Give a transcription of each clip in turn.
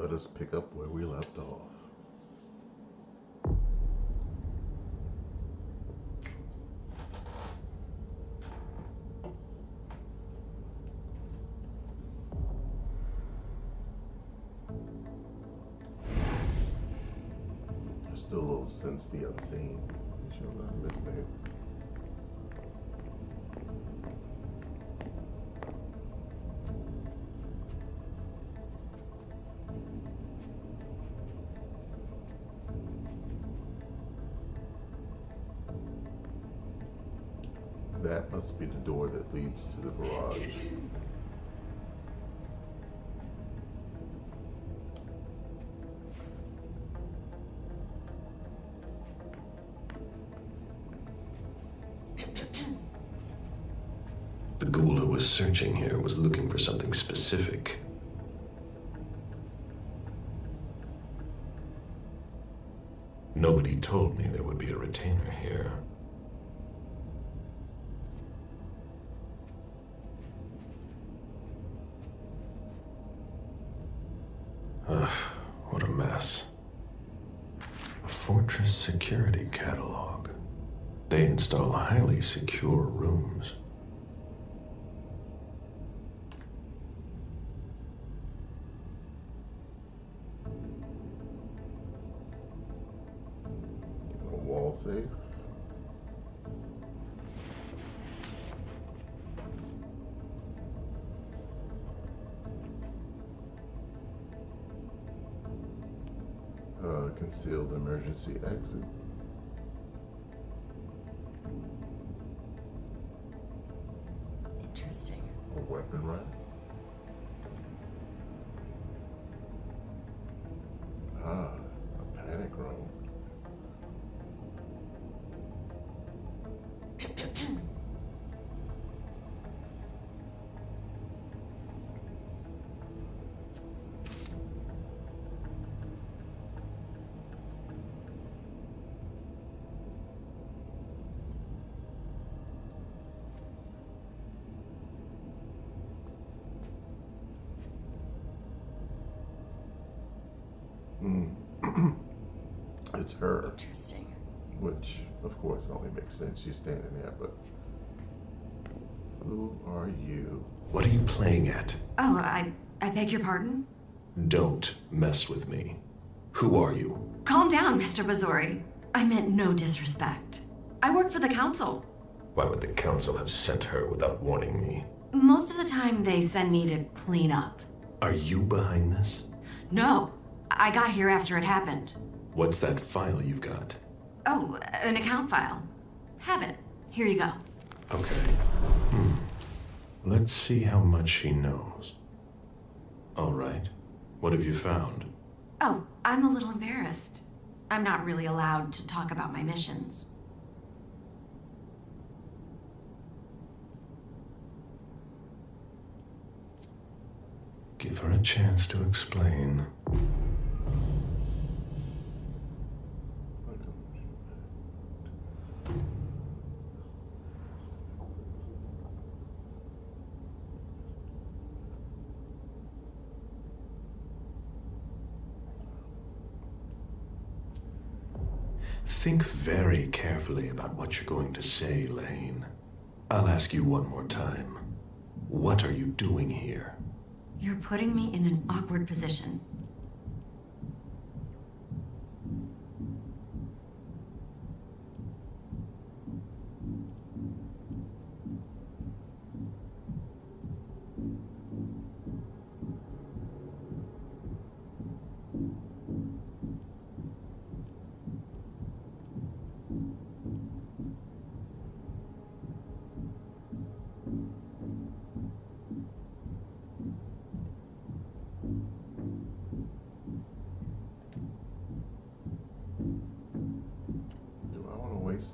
let us pick up where we left off. I still sense the unseen. You sure that I missed it? That must be the door that leads to the garage. The ghoul who was searching here was looking for something specific. Nobody told me there would be a retainer here. Ugh, what a mess. A fortress security catalog. They install highly secure rooms. A wall safe. Concealed emergency exit. Interesting. A weapon rack. Ah, a panic room. It's her. Interesting. Which, of course, only makes sense. She's standing there, but who are you? What are you playing at? Oh, I beg your pardon? Don't mess with me. Who are you? Calm down, Mr. Bazori. I meant no disrespect. I work for the council. Why would the council have sent her without warning me? Most of the time, they send me to clean up. Are you behind this? No, I got here after it happened. What's that file you've got? Oh, an account file. Have it. Here you go. Okay. Let's see how much she knows. All right. What have you found? Oh, I'm a little embarrassed. I'm not really allowed to talk about my missions. Give her a chance to explain. Think very carefully about what you're going to say, Lane. I'll ask you one more time. What are you doing here? You're putting me in an awkward position.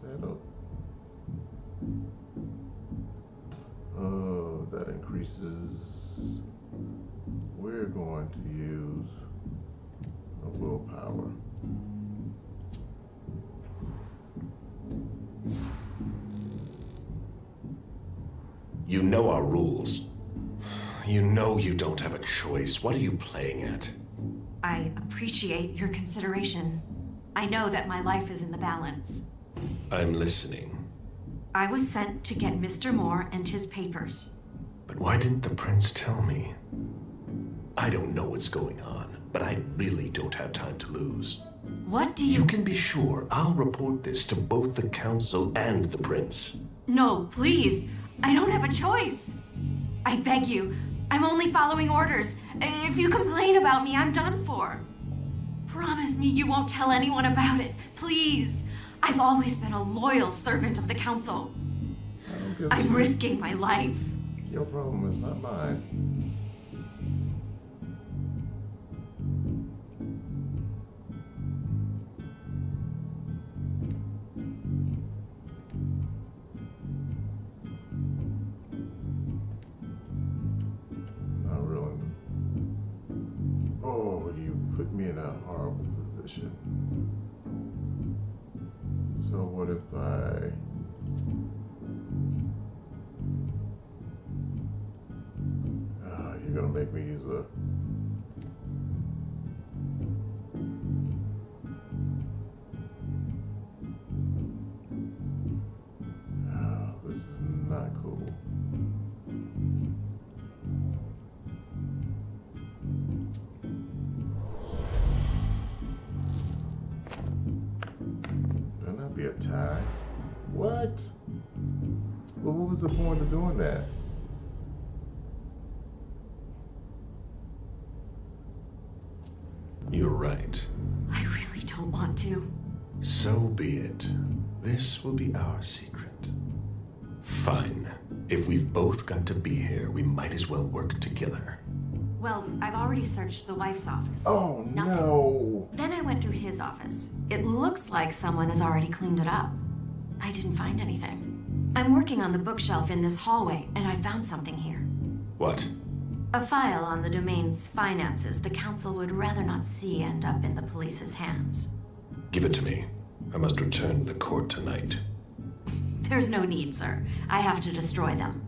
That up. Oh, that increases. We're going to use a willpower. You know our rules. You know you don't have a choice. What are you playing at? I appreciate your consideration. I know that my life is in the balance. I'm listening. I was sent to get Mr. Moore and his papers. But why didn't the prince tell me? I don't know what's going on, but I really don't have time to lose. What do You can be sure I'll report this to both the council and the prince. No, please. I don't have a choice. I beg you. I'm only following orders. If you complain about me, I'm done for. Promise me you won't tell anyone about it, please. I've always been a loyal servant of the council. I'm risking my life. Your problem is not mine. Not really. Oh, you put me in a horrible position. So what if you're gonna make me use a... This is not cool. Better not be attacked. What? Well, what was the point of doing that? You're right. I really don't want to. So be it. This will be our secret. Fine. If we've both got to be here, we might as well work together. Well, I've already searched the wife's office. Oh, Nothing. no. Then I went through his office. It looks like someone has already cleaned it up. I didn't find anything. I'm working on the bookshelf in this hallway, and I found something here. What? A file on the domain's finances the council would rather not see end up in the police's hands. Give it to me. I must return to the court tonight. There's no need, sir. I have to destroy them.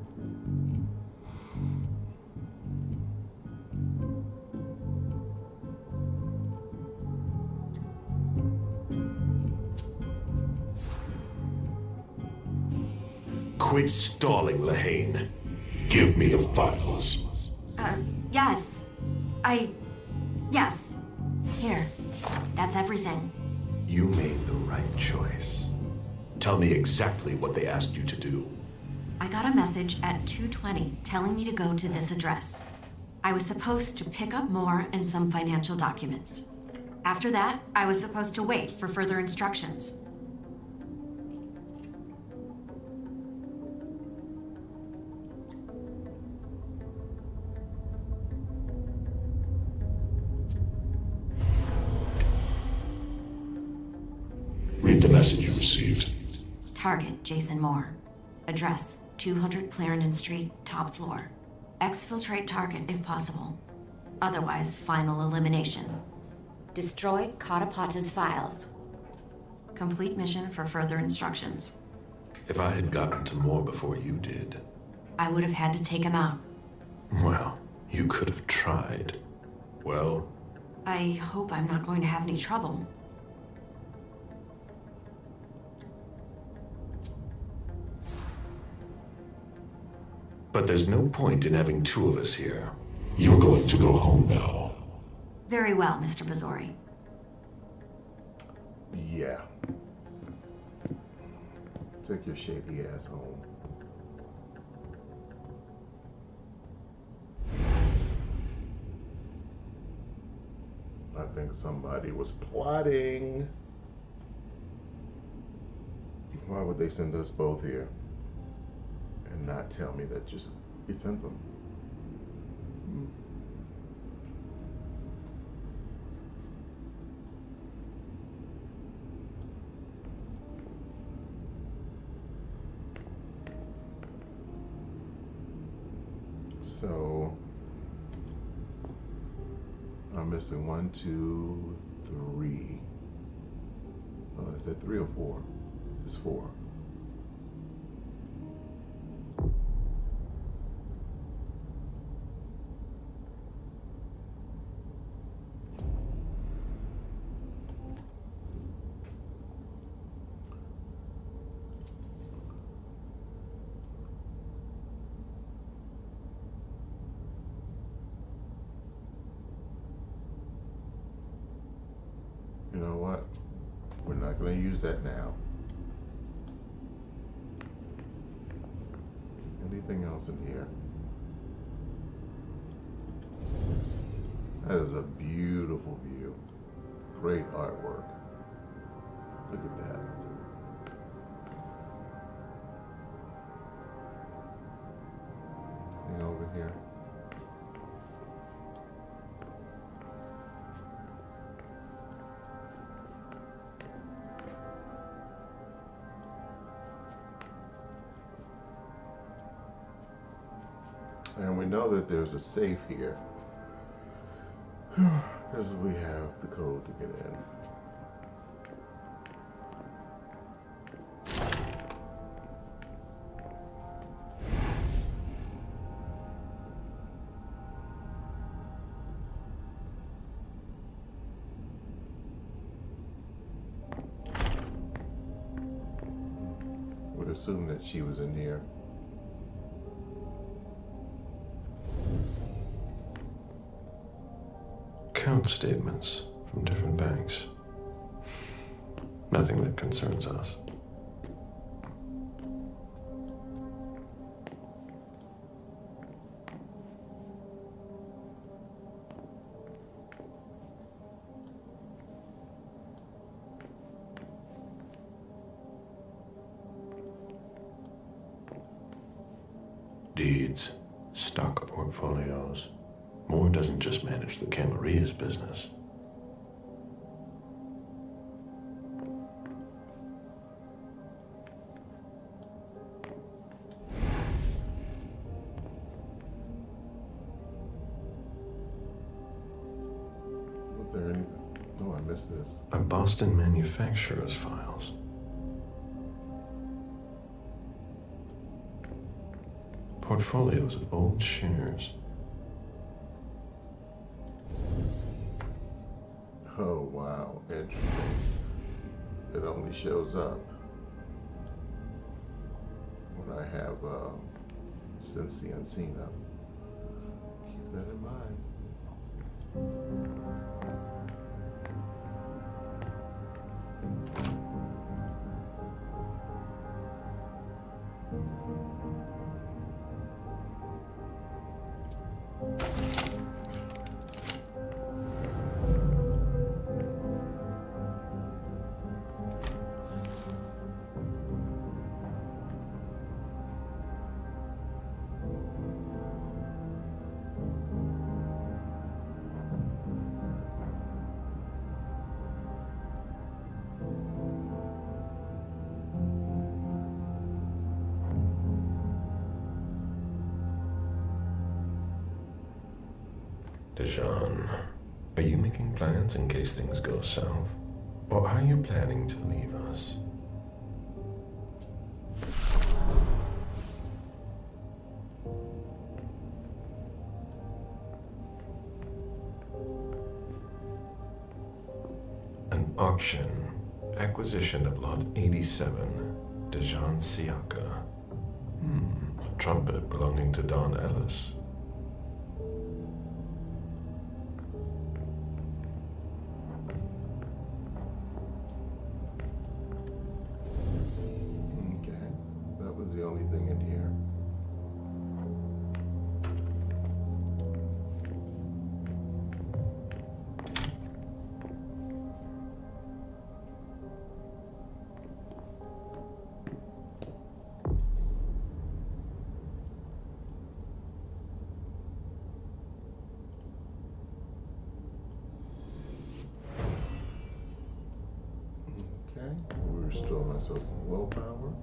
Quit stalling, Lahane. Give me the files. Yes. Yes. Here. That's everything. You made the right choice. Tell me exactly what they asked you to do. I got a message at 2:20 telling me to go to this address. I was supposed to pick up Moore and some financial documents. After that, I was supposed to wait for further instructions. Read the message you received. Target, Jason Moore. Address, 200 Clarendon Street, top floor. Exfiltrate target if possible. Otherwise, final elimination. Destroy Katapata's files. Complete mission for further instructions. If I had gotten to Moore before you did, I would have had to take him out. well, you could have tried. Well, I hope I'm not going to have any trouble. but there's no point in having two of us here. You're going to go home now. Very well, Mr. Bazori. Yeah. Take your shady ass home. I think somebody was plotting. Why would they send us both here and not tell me that you sent them? So I'm missing 1, 2, 3. Oh, is that 3 or 4? It's 4. know what? We're not going to use that now. Anything else in here? That is a beautiful view. Great artwork. Look at that. Anything over here? And we know that there's a safe here because we have the code to get in. Would assume that she was in here. Account statements from different banks. Nothing that concerns us. Deeds, stock portfolios. Moore doesn't just manage the Camaria's business. Was there anything? Oh, I missed this. A Boston manufacturer's files. Portfolios of old shares. Oh, wow. Interesting. It only shows up when I have Sense the Unseen up. Keep that in mind. Dijon, are you making plans in case things go south? Or are you planning to leave us? An auction. Acquisition of Lot 87, Dijon Siaka. A trumpet belonging to Don Ellis. The only thing in here. Okay, we'll restore myself some willpower.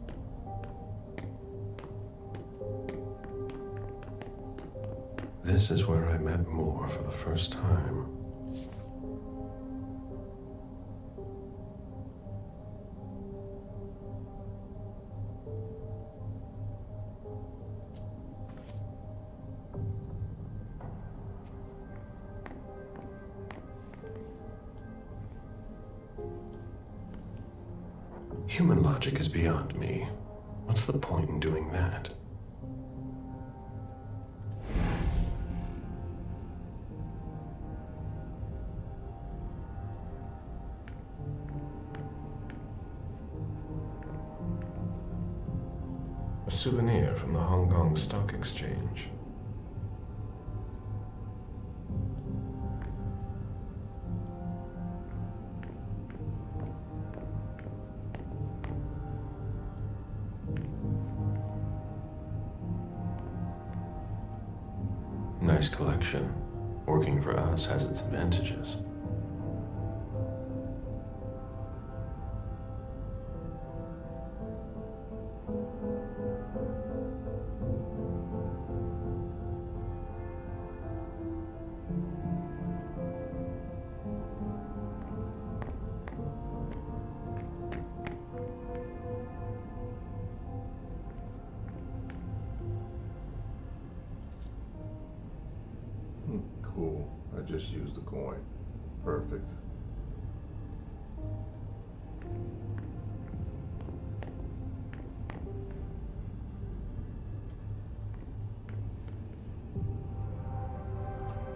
This is where I met Moore for the first time. Human logic is beyond me. What's the point in doing that? souvenir from the Hong Kong Stock Exchange. Nice collection. Working for us has its advantages. Cool. I just used the coin. Perfect.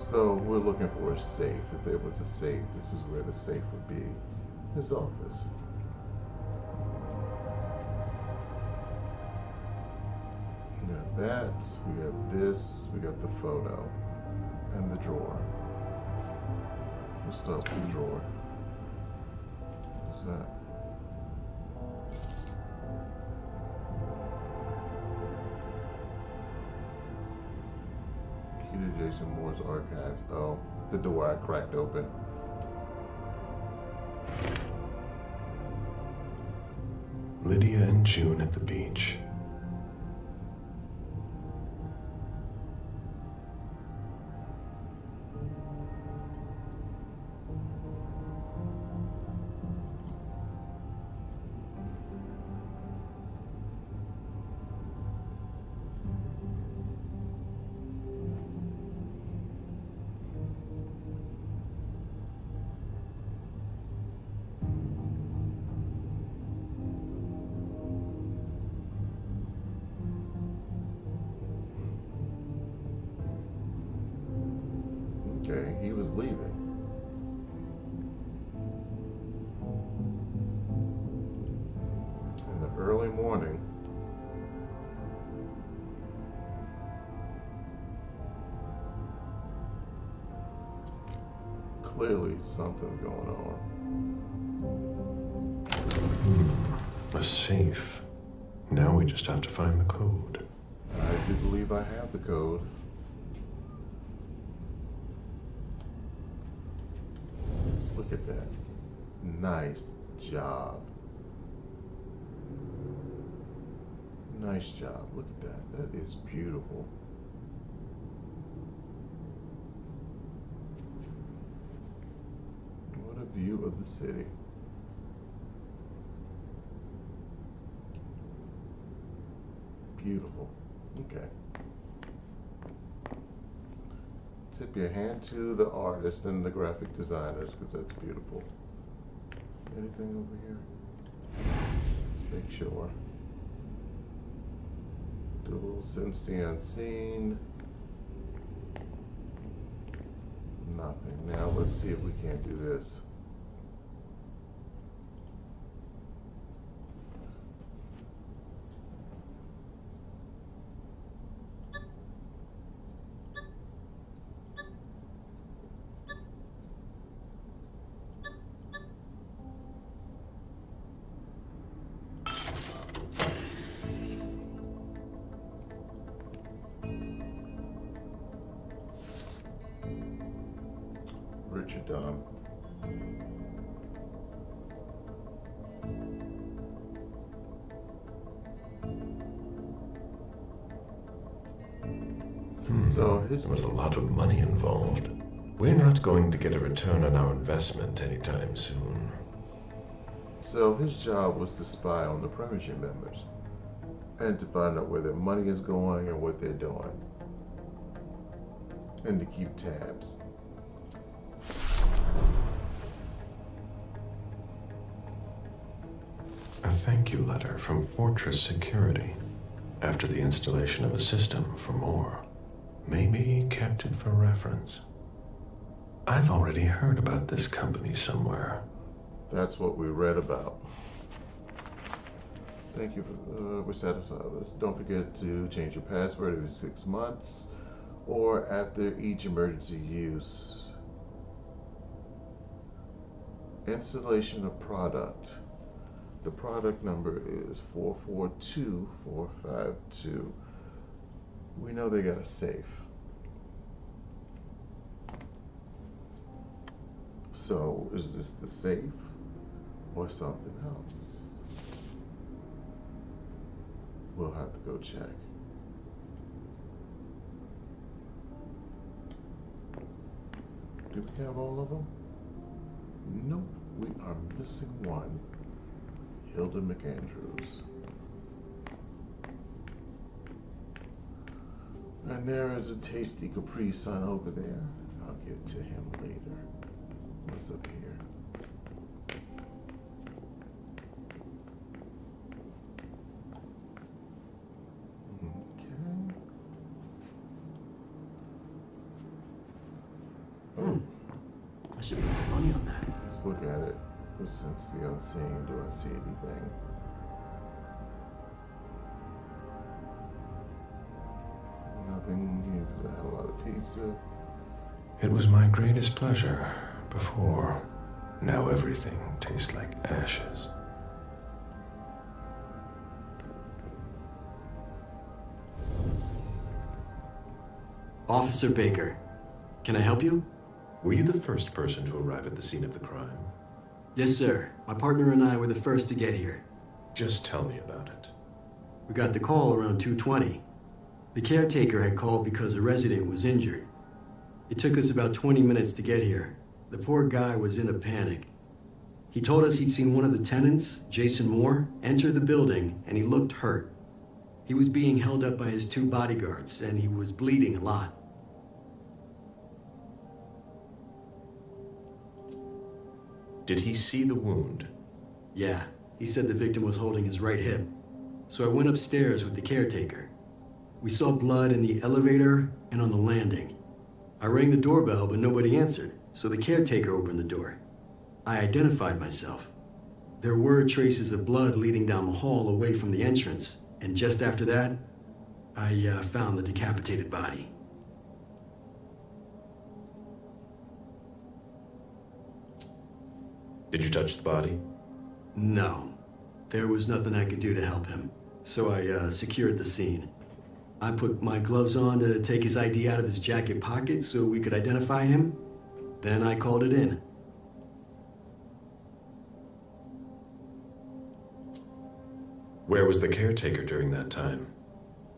So we're looking for a safe. If there was a safe, this is where the safe would be. His office. We got that. We got this. We got the photo. And the drawer. We'll start with the drawer. What's that? Key to Jason Moore's archives. Oh, the door I cracked open. Lydia and June at the beach. Okay, he was leaving. In the early morning. Clearly something's going on. A safe. Now we just have to find the code. I do believe I have the code. Look at that. Nice job. Nice job. Look at that. That is beautiful. What a view of the city. Beautiful. Okay. Tip your hand to the artist and the graphic designers because that's beautiful. Anything over here? Let's make sure. Do a little sense the unseen. Nothing. Now let's see if we can't do this. Richard Dunham. So There was a lot of money involved. We're not going to get a return on our investment anytime soon. So his job was to spy on the Premiership members and to find out where their money is going and what they're doing, and to keep tabs. A thank you letter from Fortress Security after the installation of a system for more. Maybe he kept it for reference. I've already heard about this company somewhere. That's what we read about. Thank you. We're satisfied. Don't forget to change your password every 6 months or after each emergency use. Installation of product. The product number is 442452. We know they got a safe. So, is this the safe or something else? We'll have to go check. Do we have all of them? Nope, we are missing one. Hilda McAndrews. And there is a tasty Capri Sun over there. I'll get to him later. What's up here? I should put some money on that. Let's look at it. Since the unseen, do I see anything? Nothing. I had a lot of pizza. It was my greatest pleasure before. Now everything tastes like ashes. Officer Baker, can I help you? Were you the first person to arrive at the scene of the crime? Yes, sir. My partner and I were the first to get here. Just tell me about it. We got the call around 2:20. The caretaker had called because a resident was injured. It took us about 20 minutes to get here. The poor guy was in a panic. He told us he'd seen one of the tenants, Jason Moore, enter the building, and he looked hurt. He was being held up by his 2 bodyguards, and he was bleeding a lot. Did he see the wound? Yeah, he said the victim was holding his right hip. So I went upstairs with the caretaker. We saw blood in the elevator and on the landing. I rang the doorbell, but nobody answered, so the caretaker opened the door. I identified myself. There were traces of blood leading down the hall away from the entrance, and just after that, I found the decapitated body. Did you touch the body? No, there was nothing I could do to help him, so I secured the scene. I put my gloves on to take his ID out of his jacket pocket so we could identify him. Then I called it in. Where was the caretaker during that time?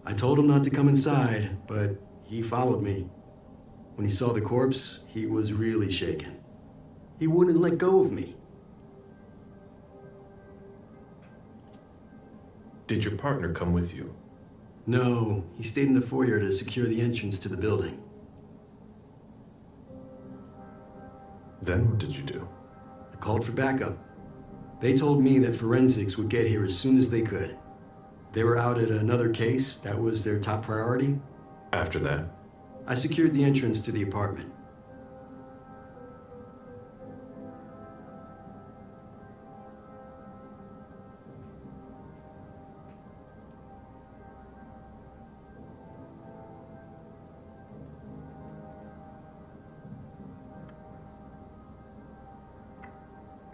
I told him not to come inside, but he followed me. When he saw the corpse, he was really shaken. He wouldn't let go of me. Did your partner come with you? No, he stayed in the foyer to secure the entrance to the building. Then what did you do? I called for backup. They told me that forensics would get here as soon as they could. They were out at another case, that was their top priority. After that? I secured the entrance to the apartment.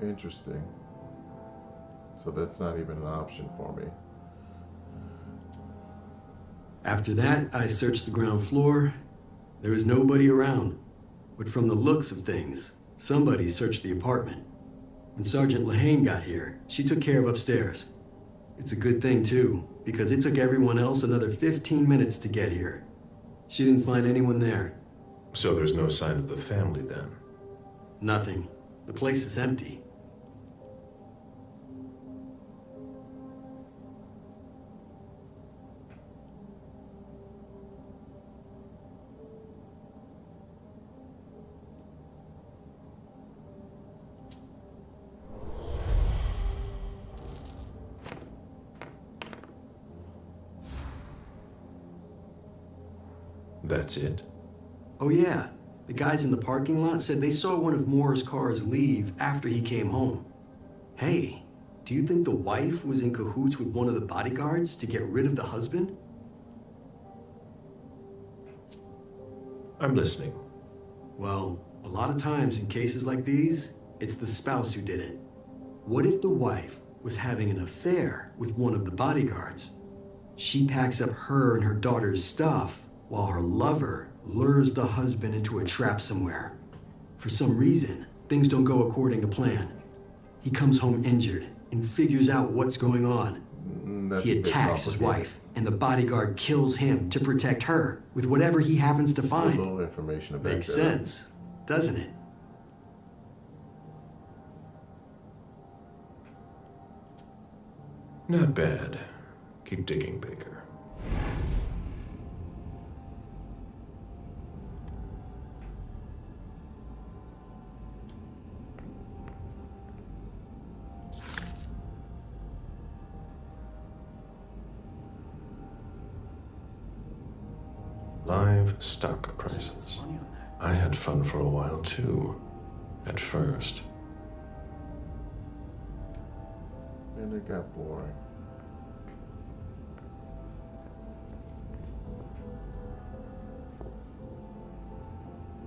Interesting. So that's not even an option for me. After that, I searched the ground floor. There was nobody around. But from the looks of things, somebody searched the apartment. When Sergeant Lehane got here, she took care of upstairs. It's a good thing, too, because it took everyone else another 15 minutes to get here. She didn't find anyone there. So there's no sign of the family then? Nothing. The place is empty. That's it? Oh yeah, the guys in the parking lot said they saw one of Moore's cars leave after he came home. Hey, Do you think the wife was in cahoots with one of the bodyguards to get rid of the husband? I'm listening. Well, a lot of times in cases like these, it's the spouse who did it. What if the wife was having an affair with one of the bodyguards? She packs up her and her daughter's stuff while her lover lures the husband into a trap somewhere. For some reason, things don't go according to plan. He comes home injured and figures out what's going on. He attacks his wife, and the bodyguard kills him to protect her with whatever he happens to A find. little information about Makes that. sense, doesn't it? Not bad. Keep digging, Baker. Live stock prices. Money on that. I had fun for a while too, at first. And it got boring.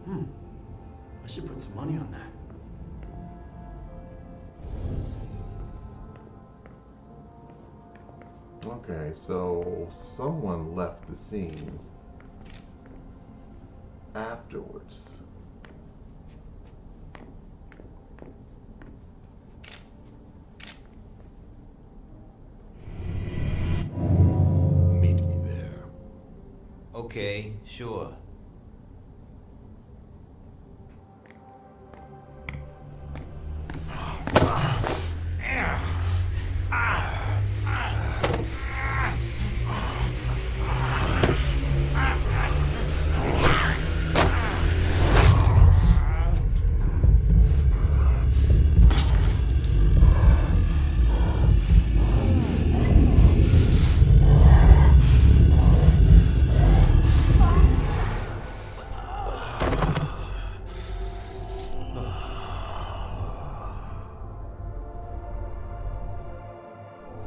I should put some money on that. Okay, so someone left the scene afterwards. Meet me there. Okay, sure.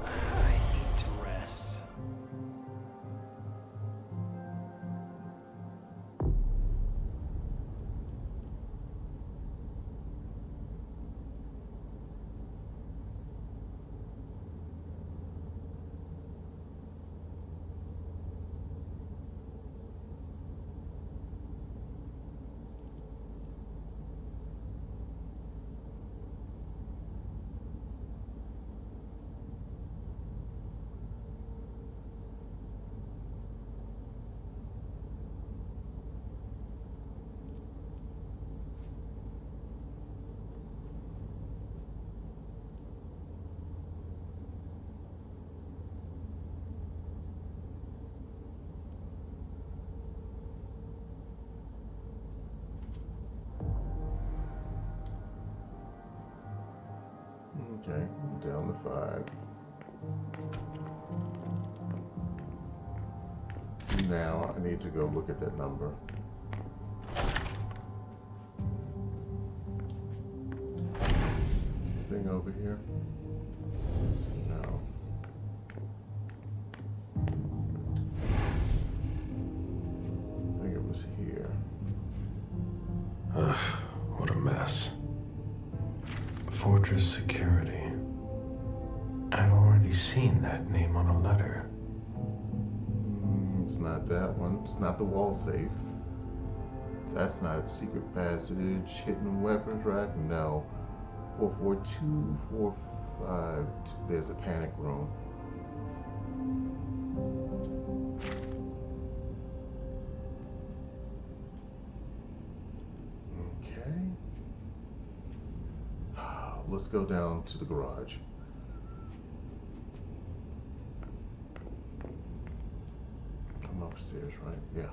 I need to rest. Okay, down to 5. Now I need to go look at that number. Anything over here? No. I think it was here. Ugh, what a mess. Fortress Security. I've already seen that name on a letter. It's not that one. It's not the wall safe. That's not secret passage, hidden weapons rack. No. 44245. There's a panic room. Okay. Let's go down to the garage. I'm upstairs, right? Yeah.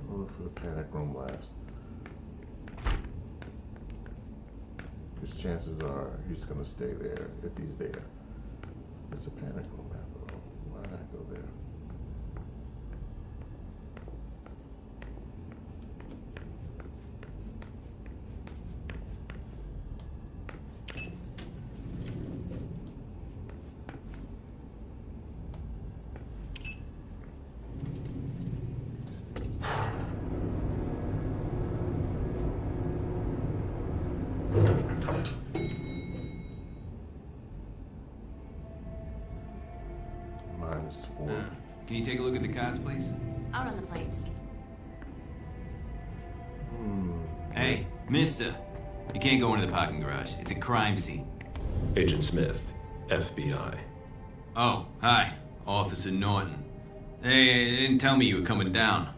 We'll look for the panic room last. Because chances are he's going to stay there if he's there. It's a panic room after all. Why not go there? kind of sport. Can you take a look at the cards, please? Out on the plates. Hey, mister. You can't go into the parking garage. It's a crime scene. Agent Smith, FBI. Oh, hi. Officer Norton. Hey, they didn't tell me you were coming down.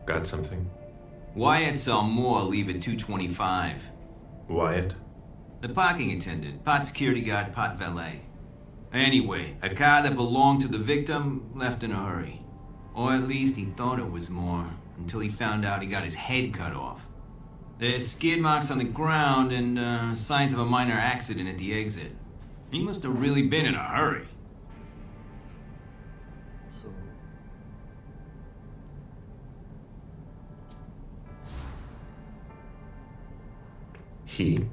Got something? Wyatt saw Moore leave at 2:25. Wyatt? The parking attendant, part security guard, part valet. Anyway, a car that belonged to the victim left in a hurry. Or at least he thought it was Moore, until he found out he got his head cut off. There's skid marks on the ground and signs of a minor accident at the exit. He must have really been in a hurry. So, He?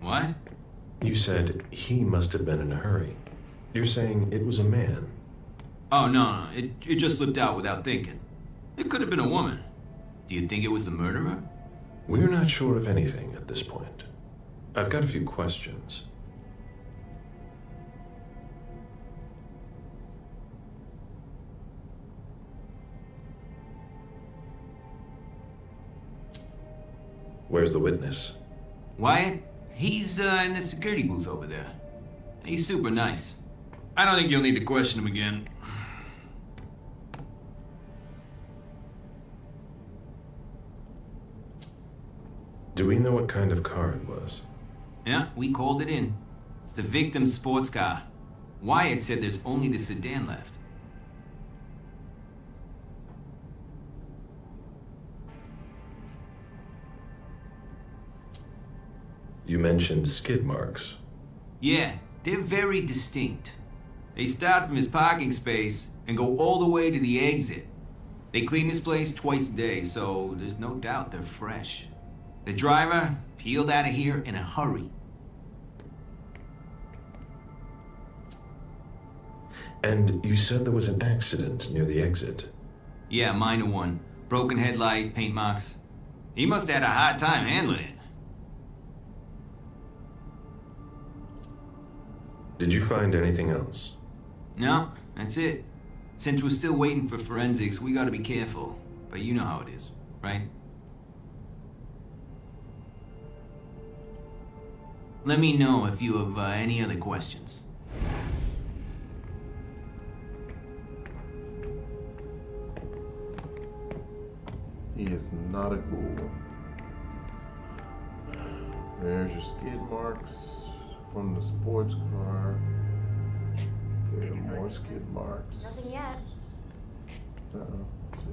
What? You said he must have been in a hurry. You're saying it was a man. Oh, no, it just slipped out without thinking. It could have been a woman. Do you think it was the murderer? We're not sure of anything at this point. I've got a few questions. Where's the witness? Wyatt? He's in the security booth over there. He's super nice. I don't think you'll need to question him again. Do we know what kind of car it was? Yeah, we called it in. It's the victim's sports car. Wyatt said there's only the sedan left. You mentioned skid marks. Yeah, they're very distinct. They start from his parking space and go all the way to the exit. They clean this place twice a day, so there's no doubt they're fresh. The driver peeled out of here in a hurry. And you said there was an accident near the exit. Yeah, minor one. Broken headlight, paint marks. He must have had a hard time handling it. Did you find anything else? No, that's it. Since we're still waiting for forensics, we gotta be careful. But you know how it is, right? Let me know if you have any other questions. he is not a ghoul. There's your skid marks from the sports car. There are more skid marks. Nothing yet. Uh-oh. Let's see.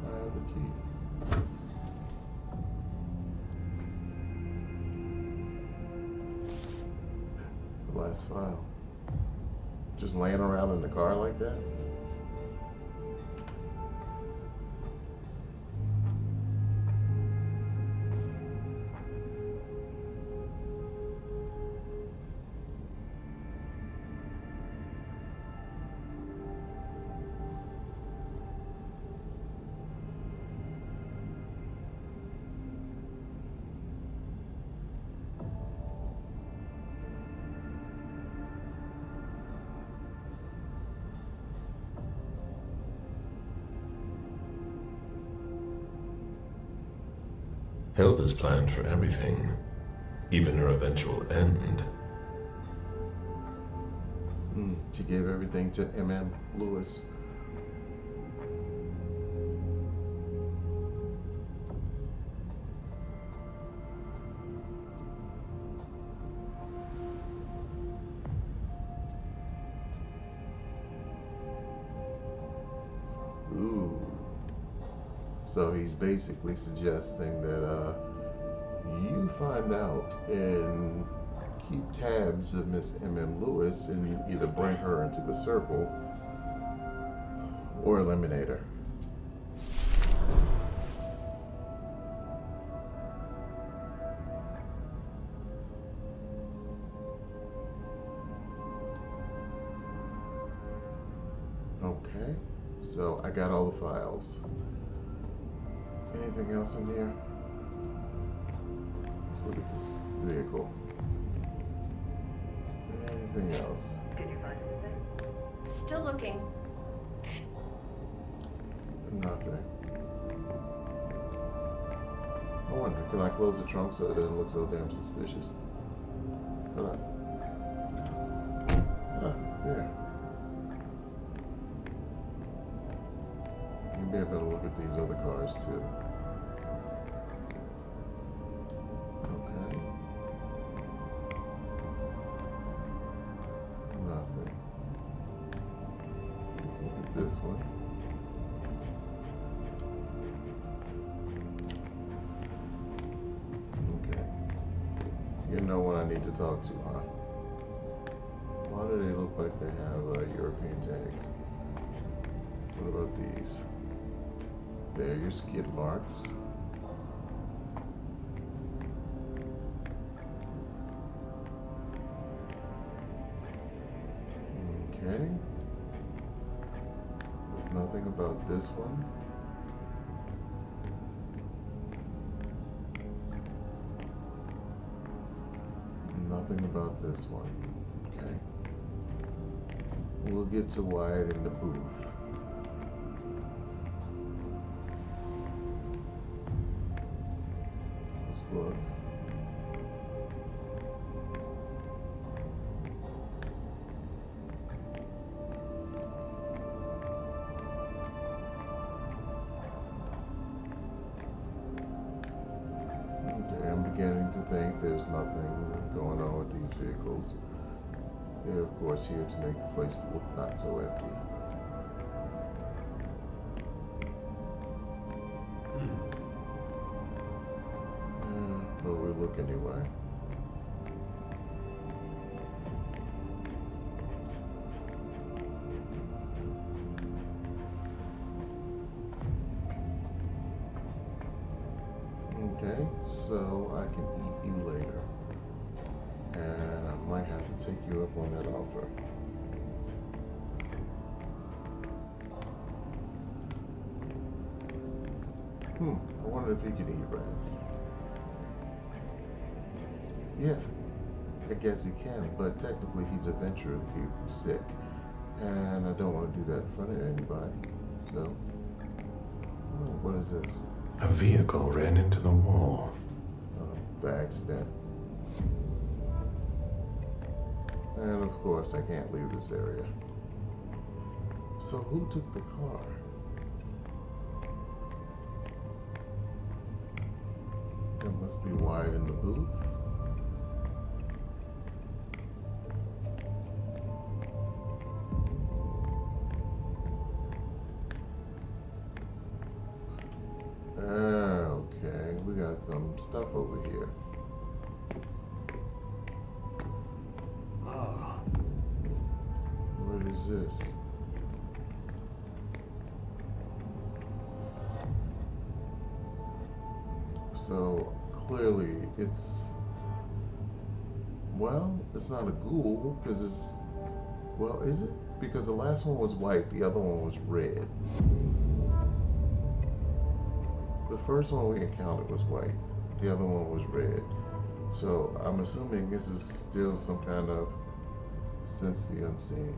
I have the key. The last file. Just laying around in the car like that? Hilda's planned for everything, even her eventual end. She gave everything to M.M. Lewis. Ooh. So he's basically suggesting that you find out and keep tabs of Miss M.M. Lewis and you either bring her into the circle or eliminate her. Okay, so I got all the files. Anything else in here? Let's look at this vehicle. Anything else? Still looking. Nothing. I wonder, can I close the trunk so it doesn't look so damn suspicious? Hold on. Ah, there. Maybe I better look at these other cars too. Okay. Nothing. Let's look at this one. Okay. You know what I need to talk to, huh? Why do they look like they have European tags? What about these? There, your skid marks. Okay. There's nothing about this one. Nothing about this one. Okay. We'll get to Wyatt in the booth. Let's look. Okay, I'm beginning to think there's nothing going on with these vehicles. They're of course here to make the place look not so empty. But we'll look anyway. Okay, so I can eat you later. And I might have to take you up on that offer. I wonder if he can eat rats. Yeah, I guess he can, but technically he's a venturer, he'd be sick. And I don't want to do that in front of anybody. So, what is this? A vehicle ran into the wall. The accident. And of course, I can't leave this area. So who took the car? There must be Wyatt in the booth. Okay, we got some stuff over here. What is this? So clearly it's, well, it's not a ghoul because it's, well, is it? Because the last one was white, the other one was red. The first one we encountered was white, the other one was red. So I'm assuming this is still some kind of sense the unseen.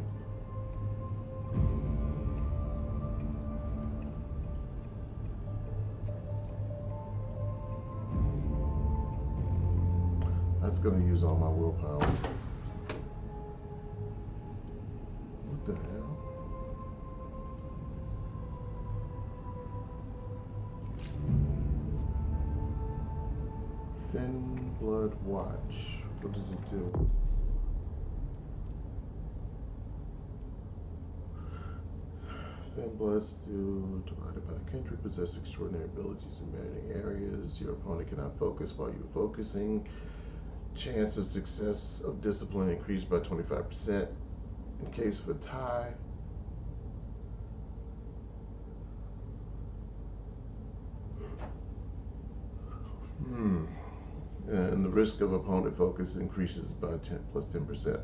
That's gonna use all my willpower. What the hell? Thin Blood Watch. What does it do? Thin Bloods divided by the country possess extraordinary abilities in many areas. Your opponent cannot focus while you're focusing. Chance of success of discipline increased by 25% in case of a tie. And the risk of opponent focus increases by 10%.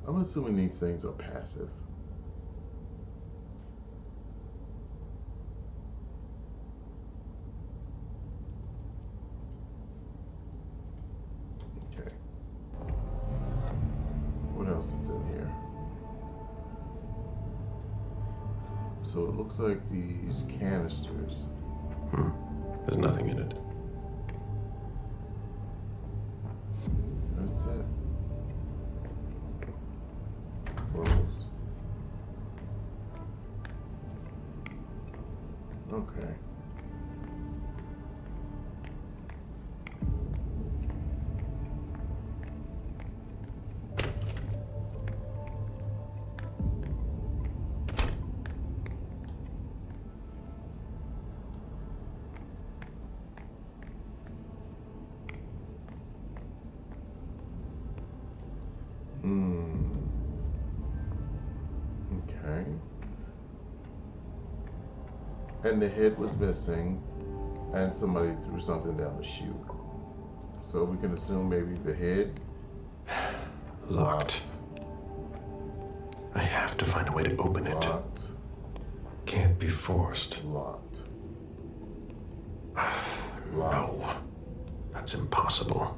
I'm assuming these things are passive. Okay. So it looks like these canisters. There's nothing in it. That's it. Close. Okay. Okay. And the head was missing, and somebody threw something down the chute. So we can assume maybe the head. Locked. I have to find a way to open it. Locked. Can't be forced. Locked. No. That's impossible.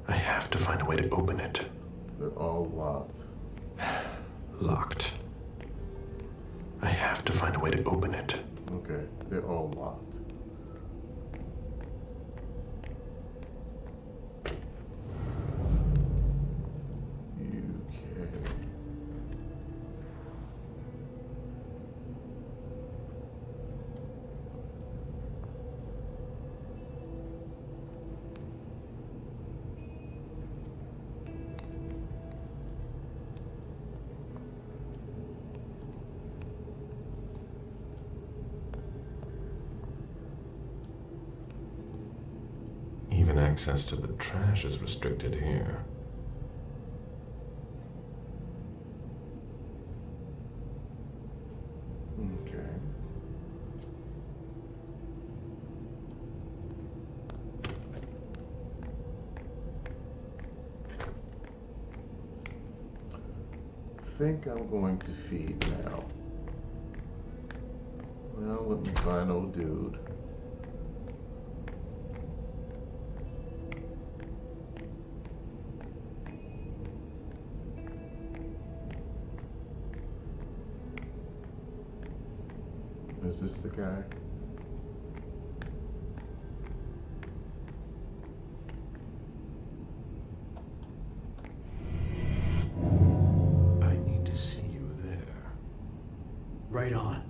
I have to find a way to open it. They're all locked. Locked. I have to find a way to open it. Okay, they're all locked. Okay. Even access to the trash is restricted here. Okay. Think I'm going to feed now. Well, let me find old dude. Is this the guy? I need to see you there. Right on.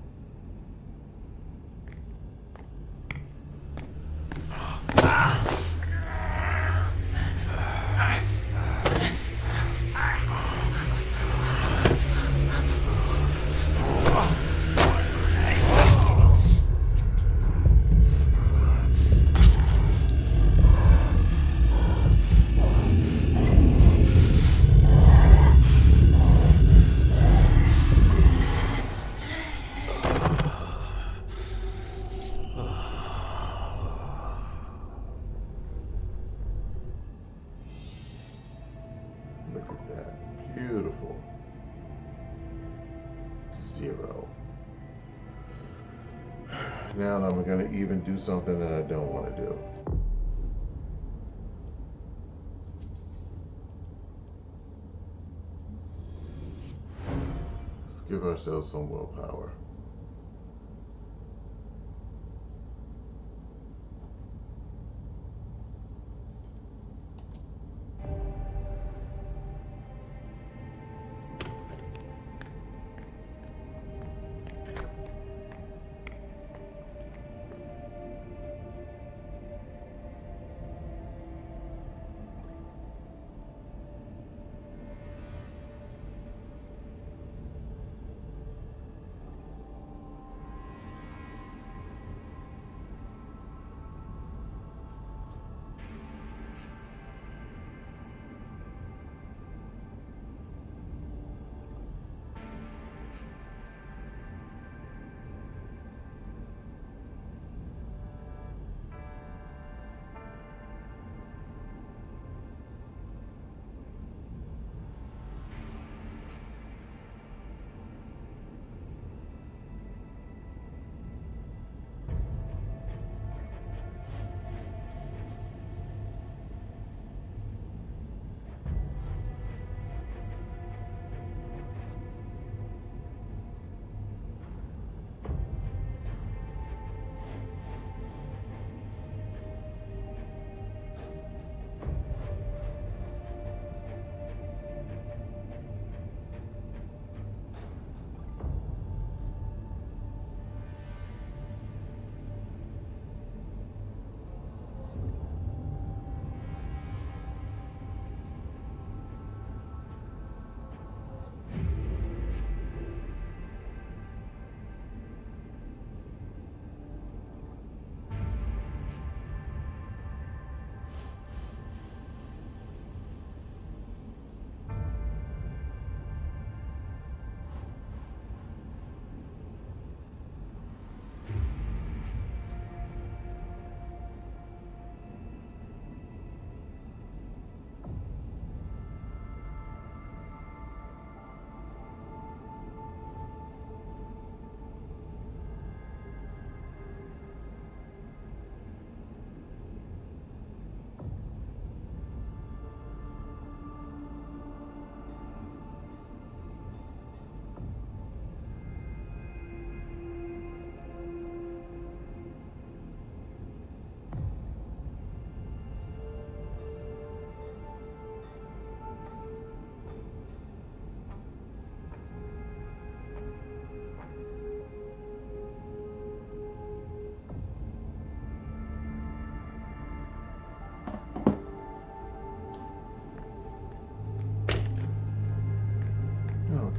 Look at that. Beautiful. 0. Now I'm going to even do something that I don't want to do. Let's give ourselves some willpower.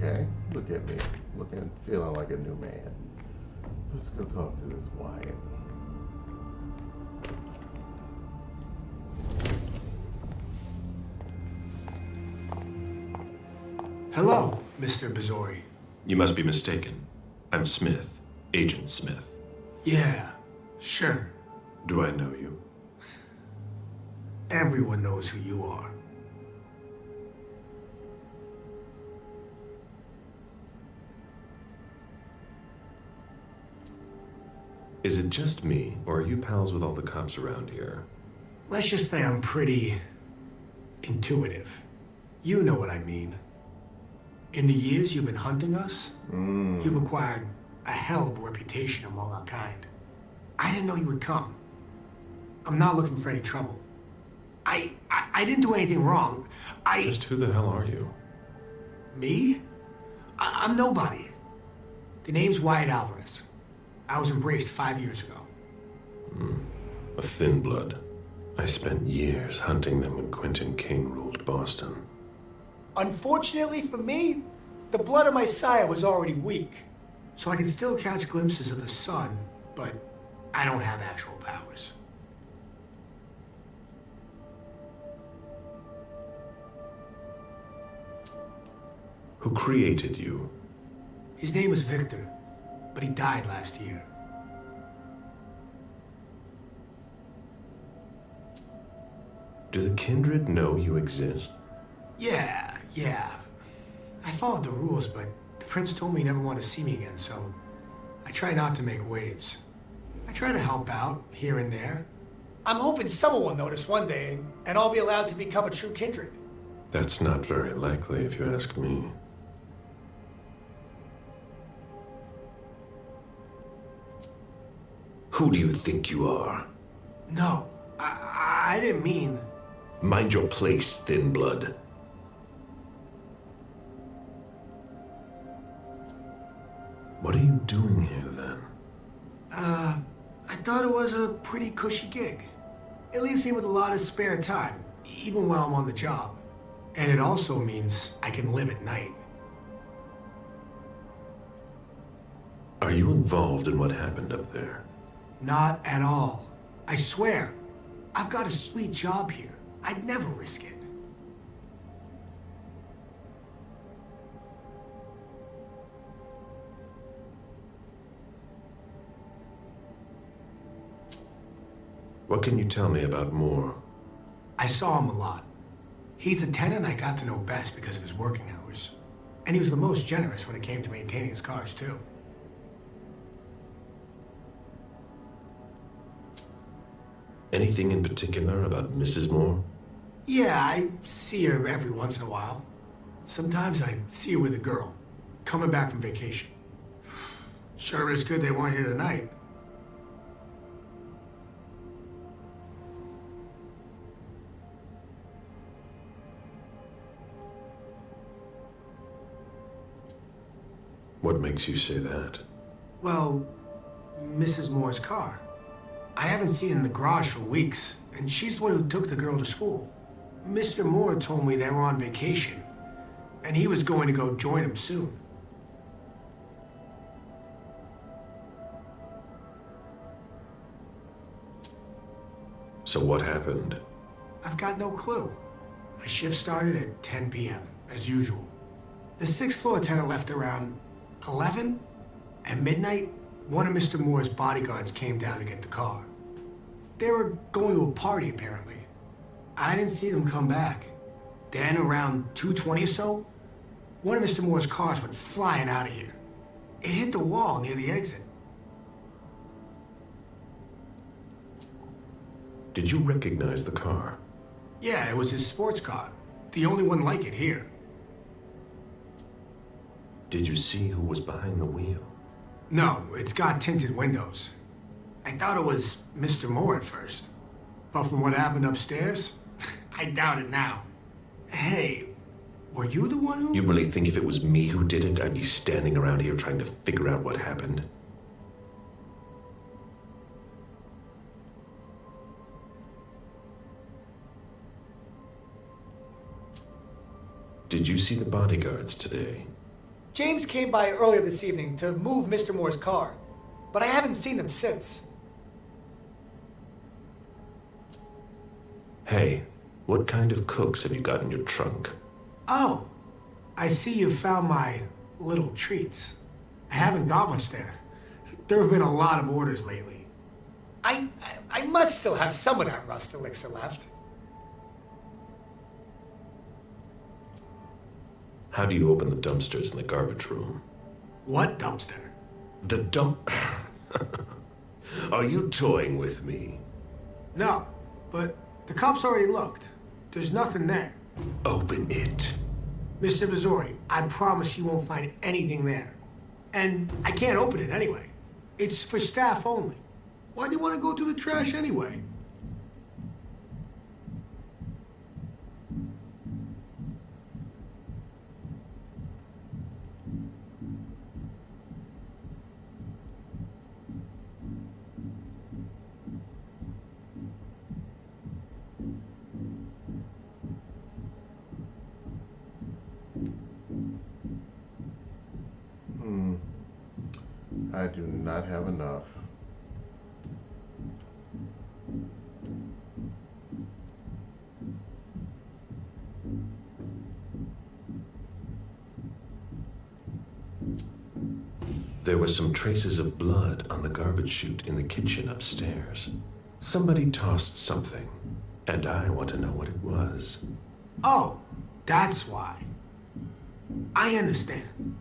Okay, look at me, feeling like a new man. Let's go talk to this Wyatt. Hello, Mr. Bazori. You must be mistaken. I'm Smith, Agent Smith. Yeah, sure. Do I know you? Everyone knows who you are. Is it just me, or are you pals with all the cops around here? Let's just say I'm pretty intuitive. You know what I mean. In the years you've been hunting us, you've acquired a hell of a reputation among our kind. I didn't know you would come. I'm not looking for any trouble. I didn't do anything wrong. Just who the hell are you? Me? I'm nobody. The name's Wyatt Alvarez. I was embraced 5 years ago. A thin blood. I spent years hunting them when Quentin King ruled Boston. Unfortunately for me, the blood of my sire was already weak. So I can still catch glimpses of the sun, but I don't have actual powers. Who created you? His name was Victor, but he died last year. Do the kindred know you exist? Yeah. I followed the rules, but the prince told me he never wanted to see me again, so I try not to make waves. I try to help out here and there. I'm hoping someone will notice one day, and I'll be allowed to become a true kindred. That's not very likely, if you ask me. Who do you think you are? No, I didn't mean... Mind your place, thin blood. What are you doing here, then? I thought it was a pretty cushy gig. It leaves me with a lot of spare time, even while I'm on the job. And it also means I can live at night. Are you involved in what happened up there? Not at all. I swear. I've got a sweet job here. I'd never risk it. What can you tell me about Moore? I saw him a lot. He's the tenant I got to know best because of his working hours. And he was the most generous when it came to maintaining his cars, too. Anything in particular about Mrs. Moore? Yeah, I see her every once in a while. Sometimes I see her with a girl, coming back from vacation. Sure is good they weren't here tonight. What makes you say that? Well, Mrs. Moore's car. I haven't seen it in the garage for weeks, and she's the one who took the girl to school. Mr. Moore told me they were on vacation, and he was going to go join him soon. So what happened? I've got no clue. My shift started at 10 p.m., as usual. The sixth floor tenant left around 11. At midnight, one of Mr. Moore's bodyguards came down to get the car. They were going to a party, apparently. I didn't see them come back. Then, around 2:20 or so, one of Mr. Moore's cars went flying out of here. It hit the wall near the exit. Did you recognize the car? Yeah, it was his sports car. The only one like it here. Did you see who was behind the wheel? No, it's got tinted windows. I thought it was Mr. Moore at first. But from what happened upstairs, I doubt it now. Hey, were you the one who... You really think if it was me who did it, I'd be standing around here trying to figure out what happened? Did you see the bodyguards today? James came by earlier this evening to move Mr. Moore's car, but I haven't seen him since. Hey, what kind of cooks have you got in your trunk? Oh, I see you found my little treats. I haven't got much there. There have been a lot of orders lately. I must still have some of that rust elixir left. How do you open the dumpsters in the garbage room? What dumpster? The dump... Are you toying with me? No, but the cops already looked. There's nothing there. Open it. Mr. Missouri, I promise you won't find anything there. And I can't open it anyway. It's for staff only. Why do you want to go through the trash anyway? I do not have enough. There were some traces of blood on the garbage chute in the kitchen upstairs. Somebody tossed something, and I want to know what it was. Oh, that's why. I understand.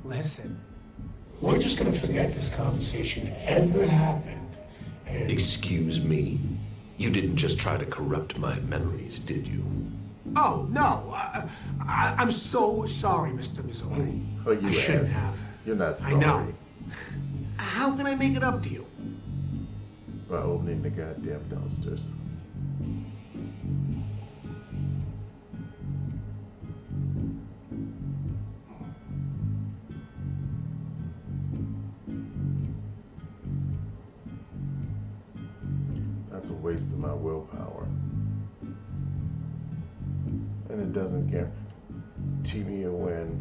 Listen, we're just gonna forget this conversation ever happened. And Excuse me? You didn't just try to corrupt my memories, did you? oh no, I'm so sorry, Mr. Missouri. Oh, you I shouldn't ass. have. You're not I sorry. know. How can I make it up to you? By opening the goddamn dumpsters. That's a waste of my willpower. And it doesn't guarantee me a win.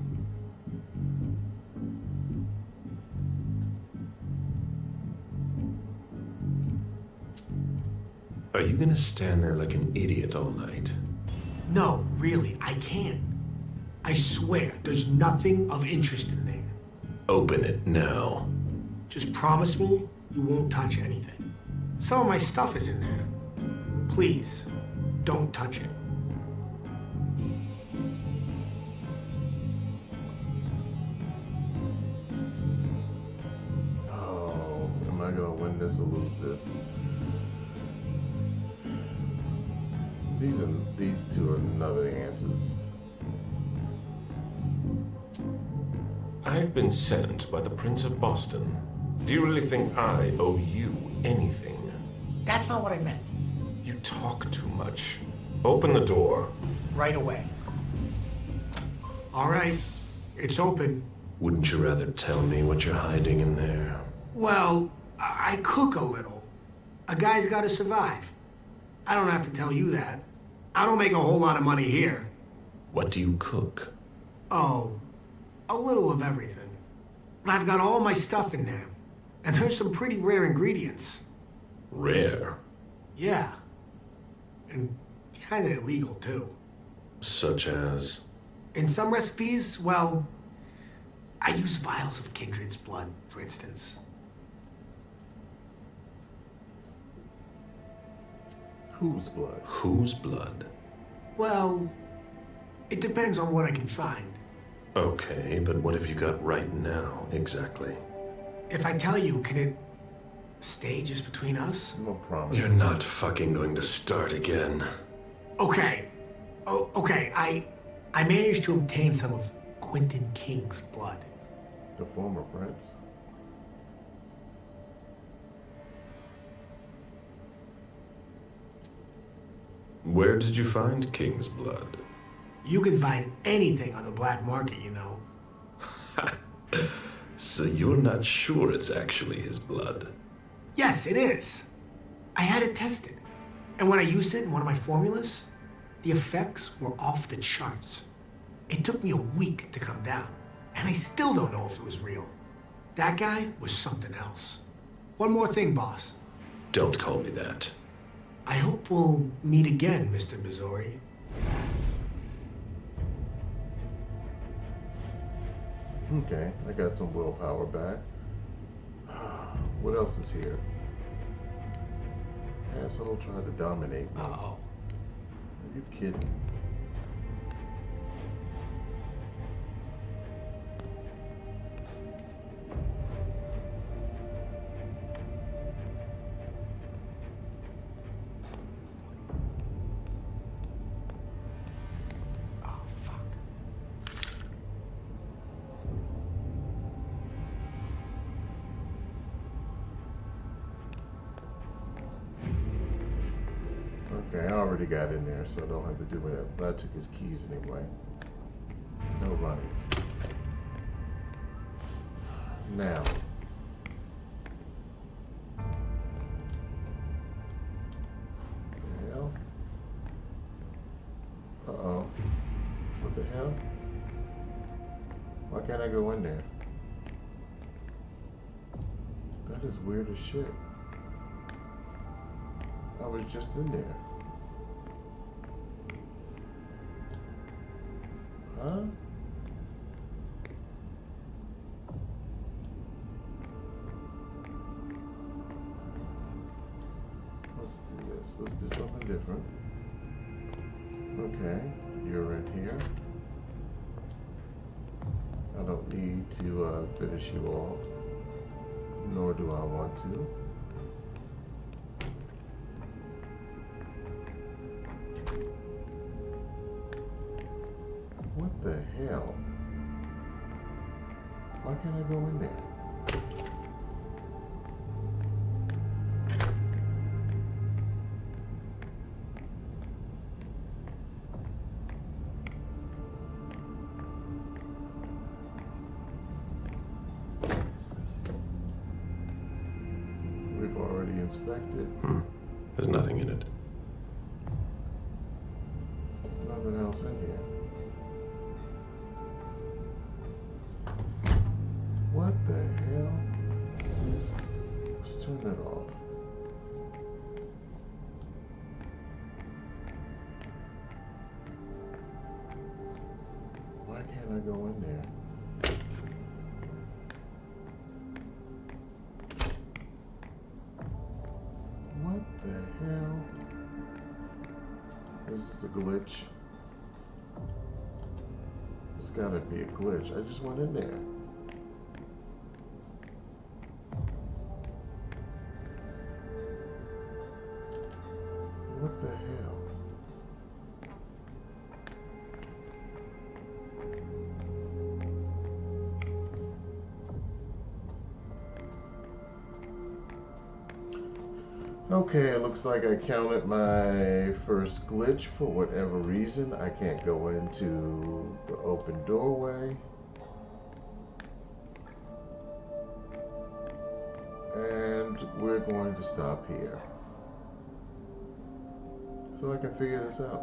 Are you gonna stand there like an idiot all night? No, really, I can't. I swear, there's nothing of interest in there. Open it now. Just promise me you won't touch anything. Some of my stuff is in there. Please, don't touch it. Oh, am I gonna win this or lose this? These two are none of the answers. I've been sent by the Prince of Boston. Do you really think I owe you anything? That's not what I meant. You talk too much. Open the door. Right away. All right, it's open. Wouldn't you rather tell me what you're hiding in there? Well, I cook a little. A guy's gotta survive. I don't have to tell you that. I don't make a whole lot of money here. What do you cook? Oh, a little of everything. I've got all my stuff in there. And there's some pretty rare ingredients. Rare. Yeah. And kinda illegal, too. Such as? In some recipes, well, I use vials of kindred's blood, for instance. Whose blood? Whose blood? Well, it depends on what I can find. Okay, but what have you got right now, exactly? If I tell you, can it stay just between us? No promise. You're not fucking going to start again. Okay. Oh, okay, I managed to obtain some of Quentin King's blood. The former prince. Where did you find King's blood? You can find anything on the black market, you know. So you're not sure it's actually his blood? Yes, it is. I had it tested. And when I used it in one of my formulas, the effects were off the charts. It took me a week to come down. And I still don't know if it was real. That guy was something else. One more thing, boss. Don't call me that. I hope we'll meet again, Mr. Bizori. Okay, I got some willpower back. What else is here? Asshole tried to dominate me. Uh-oh. Are you kidding? Oh, fuck. Okay, I already got in there, so I don't have to do that. But I took his keys anyway. No running. Now. The hell? Uh-oh. What the hell? Why can't I go in there? That is weird as shit. I was just in there. Huh? Let's do this. Let's do something different. Okay, you're in here. I don't need to finish you off, nor do I want to. What the hell? Why can't I go in there? We've already inspected. There's nothing in it. There's nothing else in here. What the hell? Let's turn that off. Why can't I go in there? What the hell? This is a glitch. There's gotta be a glitch. I just went in there. What the hell? Okay, it looks like I counted my first glitch for whatever reason. I can't go into the open doorway. And we're going to stop here, so I can figure this out.